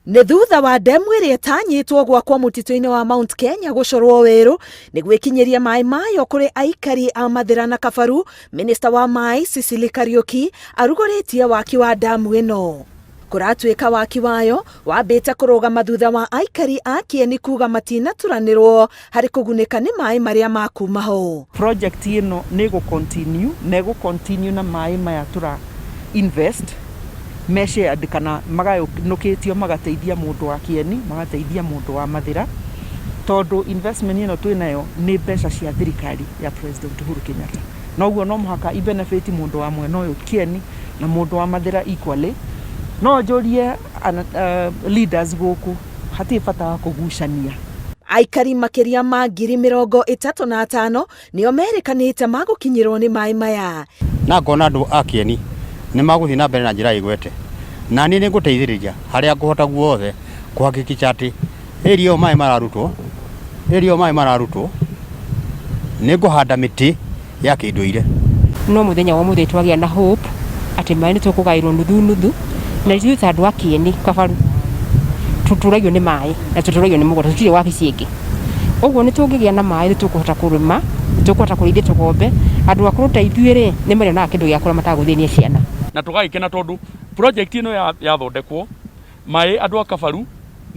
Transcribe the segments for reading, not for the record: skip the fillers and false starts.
Nĩ thutha wa ndemu ĩrĩa ĩtanyĩtwo gwakwo mutitu-ini wa Mount Kenya gũcorwo werũ nĩguo ĩkinyeria maĩ mayo kũrĩ aikari a Mathira na Kabaru, Minista wa maai Sicily Kariuki arugũrĩtie waki wa ndemu ĩno. Kũratuĩka waki wayo wambĩte kũrũgama thutha wa aikari a Kieni kuga matinaturanĩrwo harĩ kũgunĩka nĩ maĩ marĩa makuma ho. Project ĩno nĩ gũ continue na maĩ maya tura invest shared kana magayũkĩtio magateithia mũndũ wa Kieni, magateithia mũndũ wa Mathira, tondũ investment ĩno twĩnayo nĩ mbeca cia thirikari ya President Uhuru Kenyatta. Noguo no mũhaka i-benefit mũndũ wa mwena ũyũ Kieni na mũndũ wa Mathira equally. No njũrie leaders gũkũ hatirĩ bata wa kũgucania. Aikari makĩria ma 35,000 nĩo merĩkanĩte magũkinyĩrwo nĩ maĩ maya. Na ngona andũ a Kieni nĩ magũthiĩ na mbere na njĩra ĩgwete. Na niĩ nĩ ngũteithĩrĩria harĩa ngũhota guothe kũhakikisha atĩ area maĩ mararutwo nĩ ngũhanda mĩtĩ ya kĩndũire. No mũthenya wa mũthenya twagĩa na hope atĩ maĩ nĩ tũkũgaĩrwo nuthu na ithuĩ ta andũ a Kieni Kabaru tutũragio nĩ maĩ na tutũragio nĩ mũgũnda, tutirĩ wabici ĩngĩ. Ũguo nĩ tũngĩgĩa na maĩ nĩ tũkũhota kũrĩma, tũkũhota kũrĩithia tũgombe, andũ akũrũ ta ithuĩ nĩ marĩonaga kĩndũ gĩa kũrĩa matagũthĩnia ciana. Na tũgagĩkena tondũ project ĩno yathondekwo maĩ andũ a Kabaru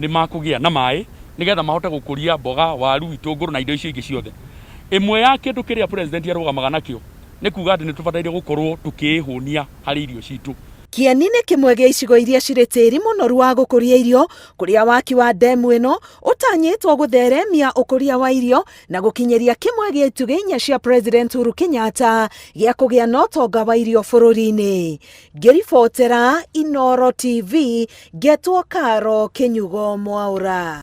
nĩ makũgĩa na maĩ nĩgetha mahote gũkũria mboga, waru, itũngũrũ na indo icio ingĩ ciothe. Ĩmwe ya kĩndũ kĩrĩa president arũgamaga nakĩo nĩ kuga atĩ nĩ tũbataire gũkorwo tũkĩĩhũnia harĩ irio citũ. Kieni nĩ kĩmwe gĩa icigo iria cirĩ tĩri mũnoru wa gũkũria irio, kũrĩa waki wa ndemu ĩno ũtanyĩtwo gũtheremia ũkũria wa irio na gũkinyĩria kĩmwe gĩa itugĩ 4 cia President Uhuru Kenyatta gĩa kũgĩa na ũtonga wa irio bũrũri-inĩ. Ngĩribotera Inooro TV, ngetwo Karo Kĩnyugo Mwaũra.